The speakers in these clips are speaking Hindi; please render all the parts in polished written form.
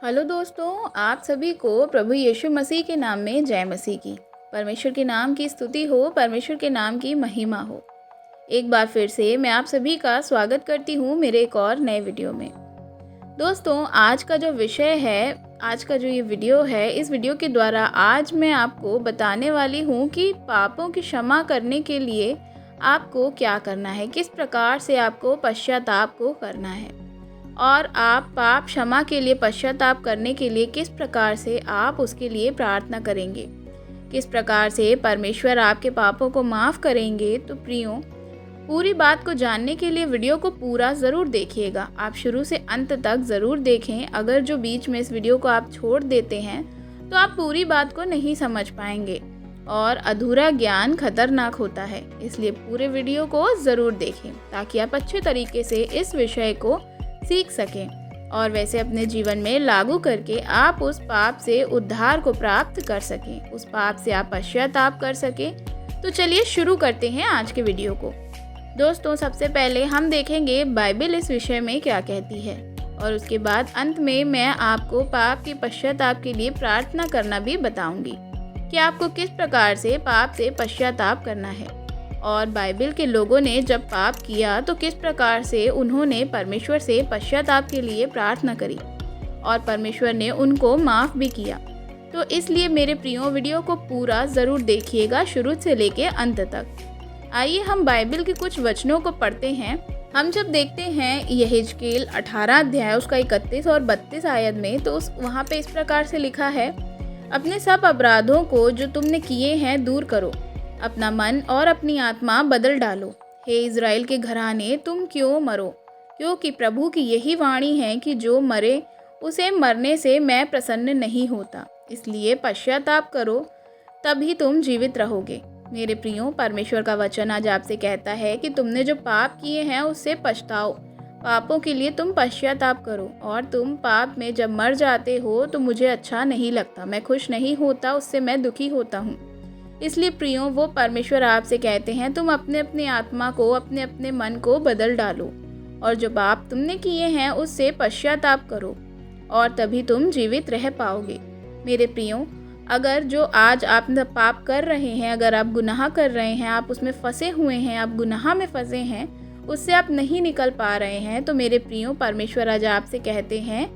हेलो दोस्तों, आप सभी को प्रभु यीशु मसीह के नाम में जय मसीह की। परमेश्वर के नाम की स्तुति हो, परमेश्वर के नाम की महिमा हो। एक बार फिर से मैं आप सभी का स्वागत करती हूँ मेरे एक और नए वीडियो में। दोस्तों, आज का जो विषय है, आज का जो ये वीडियो है, इस वीडियो के द्वारा आज मैं आपको बताने वाली हूँ कि पापों की क्षमा करने के लिए आपको क्या करना है, किस प्रकार से आपको पश्चाताप को करना है और आप पाप क्षमा के लिए पश्चाताप करने के लिए किस प्रकार से आप उसके लिए प्रार्थना करेंगे, किस प्रकार से परमेश्वर आपके पापों को माफ़ करेंगे। तो प्रियो, पूरी बात को जानने के लिए वीडियो को पूरा ज़रूर देखिएगा। आप शुरू से अंत तक ज़रूर देखें। अगर जो बीच में इस वीडियो को आप छोड़ देते हैं तो आप पूरी बात को नहीं समझ पाएंगे और अधूरा ज्ञान खतरनाक होता है। इसलिए पूरे वीडियो को ज़रूर देखें ताकि आप अच्छे तरीके से इस विषय को सीख सकें और वैसे अपने जीवन में लागू करके आप उस पाप से उद्धार को प्राप्त कर सकें, उस पाप से आप पश्चाताप कर सकें। तो चलिए शुरू करते हैं आज के वीडियो को। दोस्तों, सबसे पहले हम देखेंगे बाइबल इस विषय में क्या कहती है और उसके बाद अंत में मैं आपको पाप के पश्चाताप के लिए प्रार्थना करना भी बताऊंगी कि आपको किस प्रकार से पाप से पश्चाताप करना है और बाइबल के लोगों ने जब पाप किया तो किस प्रकार से उन्होंने परमेश्वर से पश्चाताप के लिए प्रार्थना करी और परमेश्वर ने उनको माफ़ भी किया। तो इसलिए मेरे प्रियो, वीडियो को पूरा ज़रूर देखिएगा शुरू से लेके अंत तक। आइए हम बाइबल के कुछ वचनों को पढ़ते हैं। हम जब देखते हैं यहेजकेल 18 अध्याय उसका 31 और 32 आयत में, तो वहाँ पे इस प्रकार से लिखा है, अपने सब अपराधों को जो तुमने किए हैं दूर करो, अपना मन और अपनी आत्मा बदल डालो। हे इज़राइल के घराने, तुम क्यों मरो? क्योंकि प्रभु की यही वाणी है कि जो मरे उसे मरने से मैं प्रसन्न नहीं होता। इसलिए पश्चाताप करो, तभी तुम जीवित रहोगे। मेरे प्रियो, परमेश्वर का वचन आज आपसे कहता है कि तुमने जो पाप किए हैं उससे पछताओ, पापों के लिए तुम पश्चाताप करो। और तुम पाप में जब मर जाते हो तो मुझे अच्छा नहीं लगता, मैं खुश नहीं होता, उससे मैं दुखी होता हूँ। इसलिए प्रियो, वो परमेश्वर आपसे कहते हैं, तुम अपने अपने आत्मा को, अपने अपने मन को बदल डालो और जो पाप तुमने किए हैं उससे पश्चाताप करो और तभी तुम जीवित रह पाओगे। मेरे प्रियो, अगर जो आज आप पाप कर रहे हैं, अगर आप गुनाह कर रहे हैं, आप उसमें फंसे हुए हैं, आप गुनाह में फंसे हैं, उससे आप नहीं निकल पा रहे हैं, तो मेरे प्रियो, परमेश्वर आज आपसे कहते हैं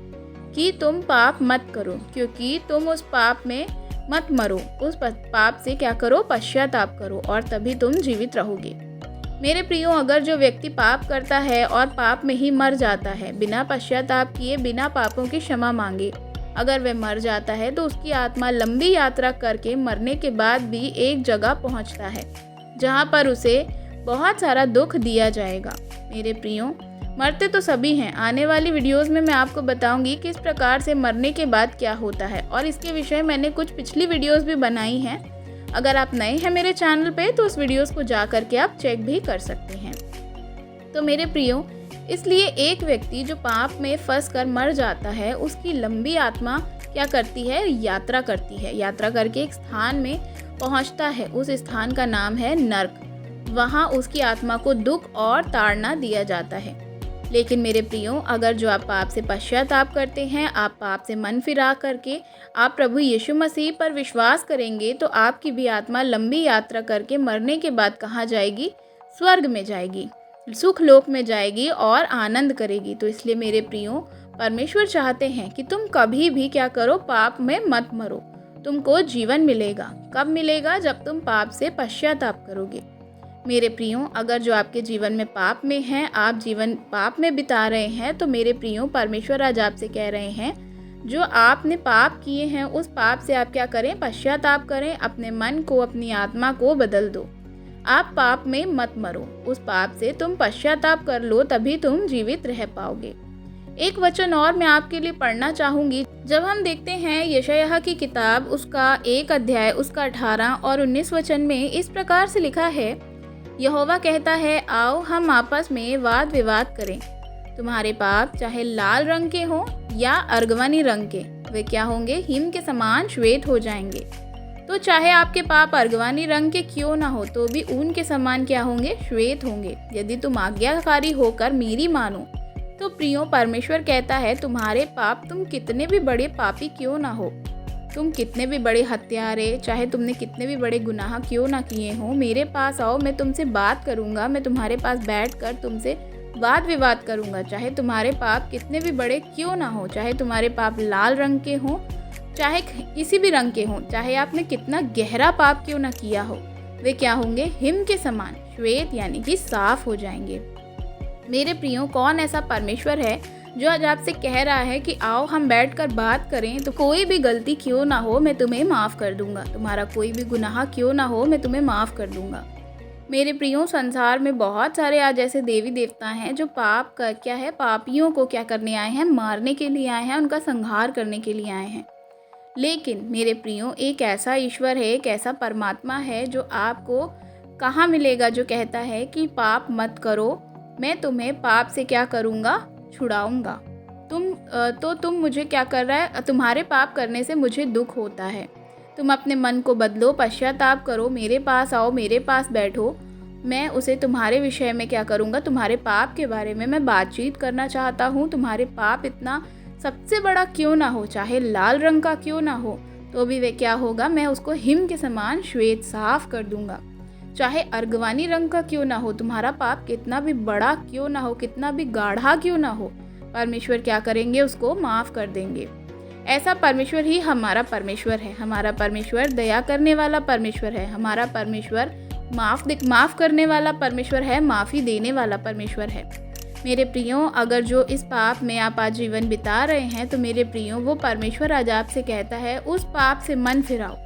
कि तुम पाप मत करो, क्योंकि तुम उस पाप में मत मरो। उस पाप से क्या करो? पश्चाताप करो और तभी तुम जीवित रहोगे। मेरे प्रियो, अगर जो व्यक्ति पाप करता है और पाप में ही मर जाता है, बिना पश्चाताप किए, बिना पापों की क्षमा मांगे, अगर वह मर जाता है तो उसकी आत्मा लंबी यात्रा करके मरने के बाद भी एक जगह पहुंचता है जहां पर उसे बहुत सारा दुख दिया जाएगा। मेरे प्रियो, मरते तो सभी हैं। आने वाली वीडियोस में मैं आपको बताऊंगी किस प्रकार से मरने के बाद क्या होता है और इसके विषय मैंने कुछ पिछली वीडियोस भी बनाई हैं। अगर आप नए हैं मेरे चैनल पे तो उस वीडियोस को जा करके आप चेक भी कर सकते हैं। तो मेरे प्रियो, इसलिए एक व्यक्ति जो पाप में फंस कर मर जाता है, उसकी लंबी आत्मा क्या करती है? यात्रा करती है। यात्रा करके एक स्थान में पहुँचता है। उस स्थान का नाम है नर्क। वहाँ उसकी आत्मा को दुख और ताड़ना दिया जाता है। लेकिन मेरे प्रियो, अगर जो आप पाप से पश्चाताप करते हैं, आप पाप से मन फिरा करके आप प्रभु यीशु मसीह पर विश्वास करेंगे, तो आपकी भी आत्मा लंबी यात्रा करके मरने के बाद कहाँ जाएगी? स्वर्ग में जाएगी, सुख लोक में जाएगी और आनंद करेगी। तो इसलिए मेरे प्रियो, परमेश्वर चाहते हैं कि तुम कभी भी क्या करो? पाप में मत मरो। तुमको जीवन मिलेगा। कब मिलेगा? जब तुम पाप से पश्चाताप करोगे। मेरे प्रियो, अगर जो आपके जीवन में पाप में हैं, आप जीवन पाप में बिता रहे हैं, तो मेरे प्रियो, परमेश्वर आज आपसे कह रहे हैं, जो आपने पाप किए हैं उस पाप से आप क्या करें? पश्चाताप करें। अपने मन को, अपनी आत्मा को बदल दो। आप पाप में मत मरो, उस पाप से तुम पश्चाताप कर लो, तभी तुम जीवित रह पाओगे। एक वचन और मैं आपके लिए पढ़ना चाहूँगी। जब हम देखते हैं यशायाह की किताब उसका 1 अध्याय उसका 18 और 19 वचन में इस प्रकार से लिखा है, यहोवा कहता है, आओ हम आपस में वाद विवाद करें। तुम्हारे पाप चाहे लाल रंग के हों या अर्गवानी रंग के, वे क्या होंगे? हिम के समान श्वेत हो जाएंगे। तो चाहे आपके पाप अर्गवानी रंग के क्यों ना हो, तो भी ऊन के समान क्या होंगे? श्वेत होंगे। यदि तुम आज्ञाकारी होकर मेरी मानो तो प्रियो, परमेश्वर कहता है तुम्हारे पाप, तुम कितने भी बड़े पापी क्यों ना हो, तुम कितने भी बड़े हत्यारे, चाहे तुमने कितने भी बड़े गुनाह क्यों ना किए हों, मेरे पास आओ, मैं तुमसे बात करूँगा, मैं तुम्हारे पास बैठकर तुमसे वाद विवाद करूँगा। चाहे तुम्हारे पाप कितने भी बड़े क्यों ना हो, चाहे तुम्हारे पाप लाल रंग के हों, चाहे किसी भी रंग के हों, चाहे आपने कितना गहरा पाप क्यों ना किया हो, वे क्या होंगे, हिम के समान श्वेत यानी कि साफ हो जाएंगे। मेरे प्रियो, कौन ऐसा परमेश्वर है जो आज आपसे कह रहा है कि आओ हम बैठकर बात करें, तो कोई भी गलती क्यों ना हो मैं तुम्हें माफ़ कर दूंगा, तुम्हारा कोई भी गुनाह क्यों ना हो मैं तुम्हें माफ़ कर दूंगा। मेरे प्रियो, संसार में बहुत सारे आज ऐसे देवी देवता हैं जो पाप का क्या है, पापियों को क्या करने आए हैं, मारने के लिए आए हैं, उनका संहार करने के लिए आए हैं। लेकिन मेरे प्रियो, एक ऐसा ईश्वर है, एक ऐसा परमात्मा है जो आपको कहाँ मिलेगा, जो कहता है कि पाप मत करो, मैं तुम्हें पाप से क्या करूँगा, छुड़ाऊँगा। तुम मुझे क्या कर रहा है, तुम्हारे पाप करने से मुझे दुख होता है, तुम अपने मन को बदलो, पश्चाताप करो, मेरे पास आओ, मेरे पास बैठो, मैं उसे तुम्हारे विषय में क्या करूँगा, तुम्हारे पाप के बारे में मैं बातचीत करना चाहता हूँ। तुम्हारे पाप इतना सबसे बड़ा क्यों ना हो, चाहे लाल रंग का क्यों ना हो, तो भी वे क्या होगा, मैं उसको हिम के समान श्वेत साफ कर दूंगा। चाहे अर्गवानी रंग का क्यों ना हो, तुम्हारा पाप कितना भी बड़ा क्यों ना हो, कितना भी गाढ़ा क्यों ना हो, परमेश्वर क्या करेंगे, उसको माफ़ कर देंगे। ऐसा परमेश्वर ही हमारा परमेश्वर है। हमारा परमेश्वर दया करने वाला परमेश्वर है। हमारा परमेश्वर माफ़ करने वाला परमेश्वर है, माफ़ी देने वाला परमेश्वर है। मेरे प्रियो, अगर जो इस पाप में आप आज जीवन बिता रहे हैं, तो मेरे प्रियो, वो परमेश्वर आज आपसे कहता है उस पाप से मन फिराओ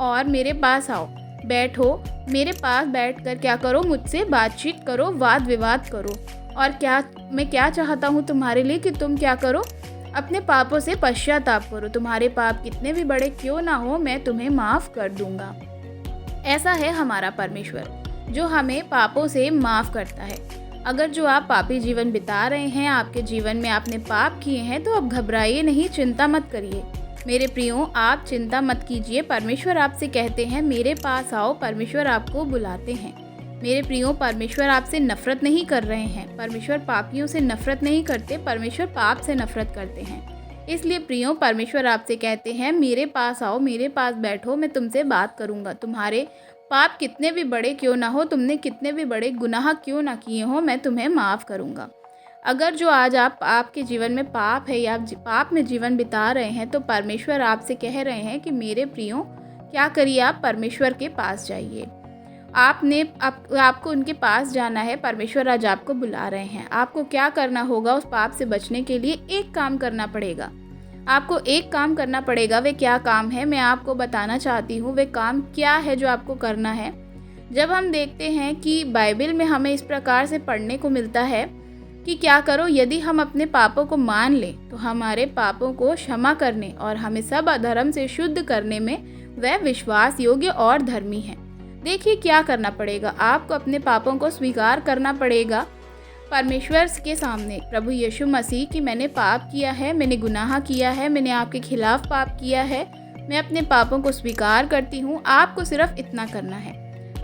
और मेरे पास आओ, बैठो, मेरे पास बैठकर क्या करो, मुझसे बातचीत करो, वाद विवाद करो। और मैं क्या चाहता हूँ तुम्हारे लिए कि तुम क्या करो, अपने पापों से पश्चाताप करो। तुम्हारे पाप कितने भी बड़े क्यों ना हो, मैं तुम्हें माफ़ कर दूंगा। ऐसा है हमारा परमेश्वर जो हमें पापों से माफ़ करता है। अगर जो आप पापी जीवन बिता रहे हैं, आपके जीवन में आपने पाप किए हैं, तो अब घबराइए नहीं, चिंता मत करिए। मेरे प्रियो, आप चिंता मत कीजिए। परमेश्वर आपसे कहते हैं मेरे पास आओ, परमेश्वर आपको बुलाते हैं। मेरे प्रियो, परमेश्वर आपसे नफरत नहीं कर रहे हैं। परमेश्वर पापियों से नफरत नहीं करते, परमेश्वर पाप से नफरत करते हैं। इसलिए प्रियो, परमेश्वर आपसे कहते हैं मेरे पास आओ, मेरे पास बैठो, मैं तुमसे बात करूंगा। तुम्हारे पाप कितने भी बड़े क्यों ना हो, तुमने कितने भी बड़े गुनाह क्यों ना किए हो, मैं तुम्हें माफ़ करूंगा। अगर जो आज आपके जीवन में पाप है या आप पाप में जीवन बिता रहे हैं, तो परमेश्वर आपसे कह रहे हैं कि मेरे प्रियो, क्या करिए, आप परमेश्वर के पास जाइए। आपको उनके पास जाना है। परमेश्वर आज आपको बुला रहे हैं। आपको क्या करना होगा, उस पाप से बचने के लिए एक काम करना पड़ेगा। आपको एक काम करना पड़ेगा। वे क्या काम है, मैं आपको बताना चाहती हूँ। वे काम क्या है जो आपको करना है। जब हम देखते हैं कि बाइबल में हमें इस प्रकार से पढ़ने को मिलता है कि क्या करो, यदि हम अपने पापों को मान लें तो हमारे पापों को क्षमा करने और हमें सब अधर्म से शुद्ध करने में वह विश्वास योग्य और धर्मी है। देखिए क्या करना पड़ेगा, आपको अपने पापों को स्वीकार करना पड़ेगा परमेश्वर के सामने, प्रभु यीशु मसीह, कि मैंने पाप किया है, मैंने गुनाह किया है, मैंने आपके खिलाफ पाप किया है, मैं अपने पापों को स्वीकार करती हूँ। आपको सिर्फ इतना करना है,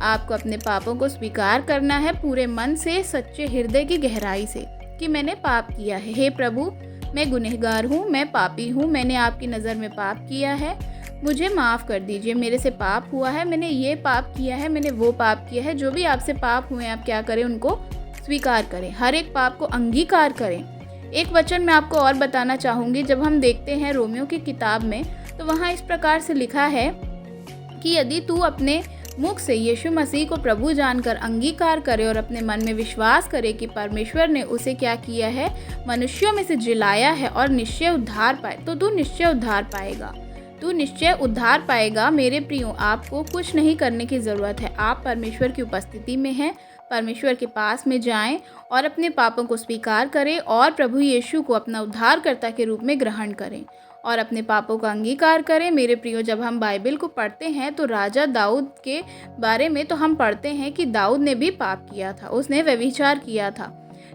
आपको अपने पापों को स्वीकार करना है पूरे मन से, सच्चे हृदय की गहराई से, कि मैंने पाप किया है। हे प्रभु, मैं गुनहगार हूँ, मैं पापी हूँ, मैंने आपकी नज़र में पाप किया है, मुझे माफ़ कर दीजिए। मेरे से पाप हुआ है, मैंने ये पाप किया है, मैंने वो पाप किया है। जो भी आपसे पाप हुए आप क्या करें, उनको स्वीकार करें, हर एक पाप को अंगीकार करें। एक वचन मैं आपको और बताना चाहूँगी। जब हम देखते हैं रोमियो की किताब में, तो वहाँ इस प्रकार से लिखा है कि यदि तू अपने मुख से यीशु मसीह को प्रभु जानकर अंगीकार करे और अपने मन में विश्वास करे कि परमेश्वर ने उसे क्या किया है, मनुष्यों में से जिलाया है और निश्चय उद्धार पाए, तो तू निश्चय उद्धार पाएगा। तू निश्चय उद्धार पाएगा। मेरे प्रियो, आपको कुछ नहीं करने की ज़रूरत है। आप परमेश्वर की उपस्थिति में हैं, परमेश्वर के पास में जाएं और अपने पापों को स्वीकार करें और प्रभु यीशु को अपना उद्धारकर्ता के रूप में ग्रहण करें और अपने पापों का अंगीकार करें। मेरे प्रियो, जब हम बाइबल को पढ़ते हैं तो राजा दाऊद के बारे में तो हम पढ़ते हैं कि दाऊद ने भी पाप किया था, उसने व्यभिचार किया था,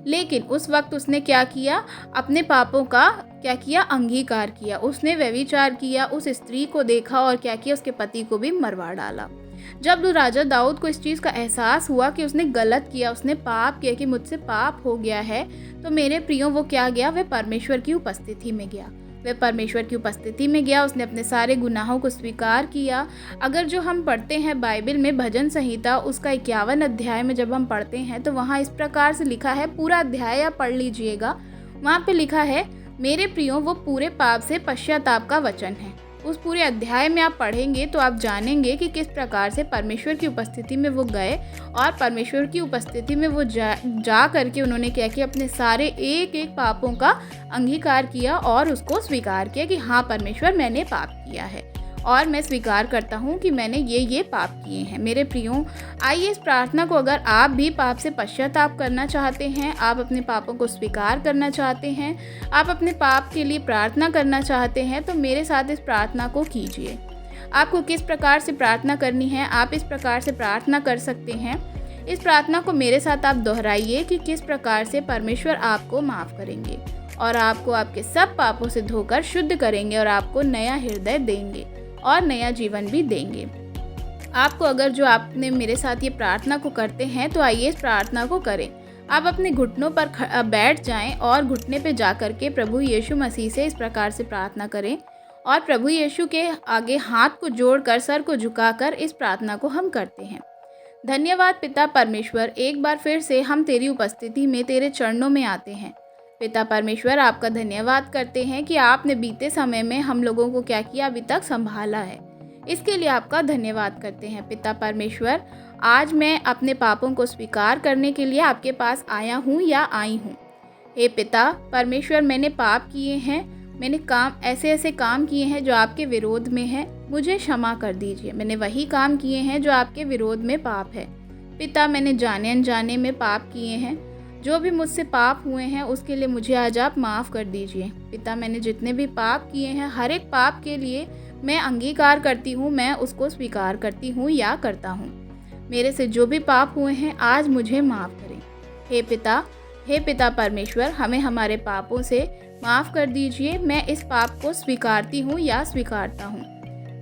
लेकिन उस वक्त उसने क्या किया, अपने पापों का क्या किया, अंगीकार किया। उसने व्यभिचार किया, उस स्त्री को देखा और क्या किया, उसके पति को भी मरवा डाला। जब राजा दाऊद को इस चीज़ का एहसास हुआ कि उसने गलत किया, उसने पाप किया, कि मुझसे पाप हो गया है, तो मेरे प्रियो वो क्या गया, वह परमेश्वर की उपस्थिति में गया। वह परमेश्वर की उपस्थिति में गया, उसने अपने सारे गुनाहों को स्वीकार किया। अगर जो हम पढ़ते हैं बाइबल में भजन संहिता उसका 51 अध्याय में जब हम पढ़ते हैं तो वहाँ इस प्रकार से लिखा है, पूरा अध्याय आप पढ़ लीजिएगा। वहाँ पे लिखा है, मेरे प्रियो वो पूरे पाप से पश्चाताप का वचन है। उस पूरे अध्याय में आप पढ़ेंगे तो आप जानेंगे कि किस प्रकार से परमेश्वर की उपस्थिति में वो गए और परमेश्वर की उपस्थिति में वो जा करके उन्होंने क्या किया, अपने सारे एक एक पापों का अंगीकार किया और उसको स्वीकार किया कि हाँ परमेश्वर, मैंने पाप किया है और मैं स्वीकार करता हूँ कि मैंने ये पाप किए हैं। मेरे प्रियो, आइए इस प्रार्थना को, अगर आप भी पाप से पश्चाताप करना चाहते हैं, आप अपने पापों को स्वीकार करना चाहते हैं, आप अपने पाप के लिए प्रार्थना करना चाहते हैं, तो मेरे साथ इस प्रार्थना को कीजिए। आपको किस प्रकार से प्रार्थना करनी है, आप इस प्रकार से प्रार्थना कर सकते हैं। इस प्रार्थना को मेरे साथ आप दोहराइए कि किस प्रकार से परमेश्वर आपको माफ़ करेंगे और आपको आपके सब पापों से धोकर शुद्ध करेंगे और आपको नया हृदय देंगे और नया जीवन भी देंगे। आपको अगर जो आपने मेरे साथ ये प्रार्थना को करते हैं तो आइए इस प्रार्थना को करें। आप अपने घुटनों पर बैठ जाएं और घुटने पे जा कर के प्रभु यीशु मसीह से इस प्रकार से प्रार्थना करें और प्रभु यीशु के आगे हाथ को जोड़कर, सर को झुकाकर इस प्रार्थना को हम करते हैं। धन्यवाद पिता परमेश्वर, एक बार फिर से हम तेरी उपस्थिति में, तेरे चरणों में आते हैं। पिता परमेश्वर, आपका धन्यवाद करते हैं कि आपने बीते समय में हम लोगों को क्या किया, अभी तक संभाला है। इसके लिए आपका धन्यवाद करते हैं। पिता परमेश्वर, आज मैं अपने पापों को स्वीकार करने के लिए आपके पास आया हूँ या आई हूँ। हे पिता परमेश्वर, मैंने पाप किए हैं, मैंने ऐसे काम किए हैं जो आपके विरोध में है, मुझे क्षमा कर दीजिए। मैंने वही काम किए हैं जो आपके विरोध में पाप है। पिता, मैंने जाने अनजाने में पाप किए हैं, जो भी मुझसे पाप हुए हैं उसके लिए मुझे आज आप माफ़ कर दीजिए। पिता, मैंने जितने भी पाप किए हैं, हर एक पाप के लिए मैं अंगीकार करती हूँ, मैं उसको स्वीकार करती हूँ या करता हूँ। मेरे से जो भी पाप हुए हैं आज मुझे माफ़ करें। हे पिता परमेश्वर, हमें हमारे पापों से माफ़ कर दीजिए। मैं इस पाप को स्वीकारती हूँ या स्वीकारता हूँ।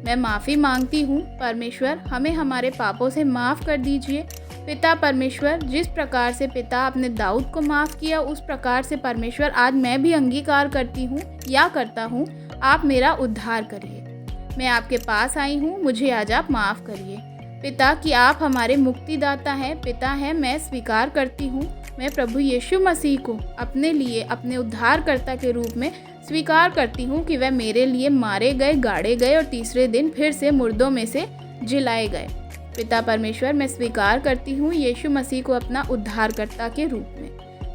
मैं माफ़ी मांगती हूँ परमेश्वर, हमें हमारे पापों से माफ़ कर दीजिए। पिता परमेश्वर, जिस प्रकार से पिता आपने दाऊद को माफ़ किया, उस प्रकार से परमेश्वर आज मैं भी अंगीकार करती हूँ या करता हूँ, आप मेरा उद्धार करिए। मैं आपके पास आई हूँ, मुझे आज आप माफ़ करिए। पिता, कि आप हमारे मुक्तिदाता हैं, पिता हैं, मैं स्वीकार करती हूँ। मैं प्रभु यीशु मसीह को अपने लिए, अपने उद्धारकर्ता के रूप में स्वीकार करती हूँ कि वह मेरे लिए मारे गए, गाड़े गए और तीसरे दिन फिर से मुर्दों में से जिलाए गए। पिता परमेश्वर, मैं स्वीकार करती हूँ यीशु मसीह को अपना उद्धारकर्ता के रूप में,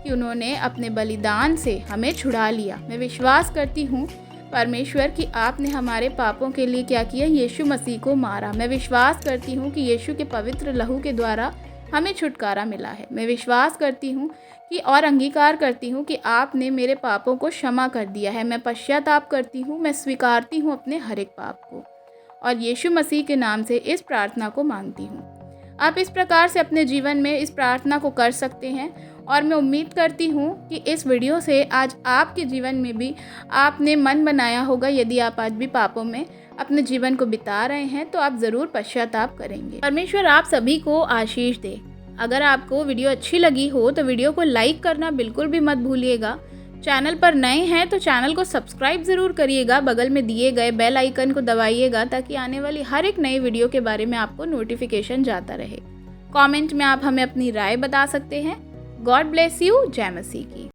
कि उन्होंने अपने बलिदान से हमें छुड़ा लिया। मैं विश्वास करती हूँ परमेश्वर कि आपने हमारे पापों के लिए क्या किया, यीशु मसीह को मारा। मैं विश्वास करती हूँ कि यीशु के पवित्र लहू के द्वारा हमें छुटकारा मिला है। मैं विश्वास करती हूँ कि और अंगीकार करती हूँ कि आपने मेरे पापों को क्षमा कर दिया है। मैं पश्चाताप करती हूँ, मैं स्वीकारती हूँ अपने हर एक पाप को और यीशु मसीह के नाम से इस प्रार्थना को मांगती हूँ। आप इस प्रकार से अपने जीवन में इस प्रार्थना को कर सकते हैं और मैं उम्मीद करती हूँ कि इस वीडियो से आज आपके जीवन में भी आपने मन बनाया होगा। यदि आप आज भी पापों में अपने जीवन को बिता रहे हैं तो आप ज़रूर पश्चाताप करेंगे। परमेश्वर आप सभी को आशीष दे। अगर आपको वीडियो अच्छी लगी हो तो वीडियो को लाइक करना बिल्कुल भी मत भूलिएगा। चैनल पर नए हैं तो चैनल को सब्सक्राइब ज़रूर करिएगा। बगल में दिए गए बेल आइकन को दबाइएगा ताकि आने वाली हर एक नई वीडियो के बारे में आपको नोटिफिकेशन जाता रहे। कमेंट में आप हमें अपनी राय बता सकते हैं। God bless you. जय मसीह की।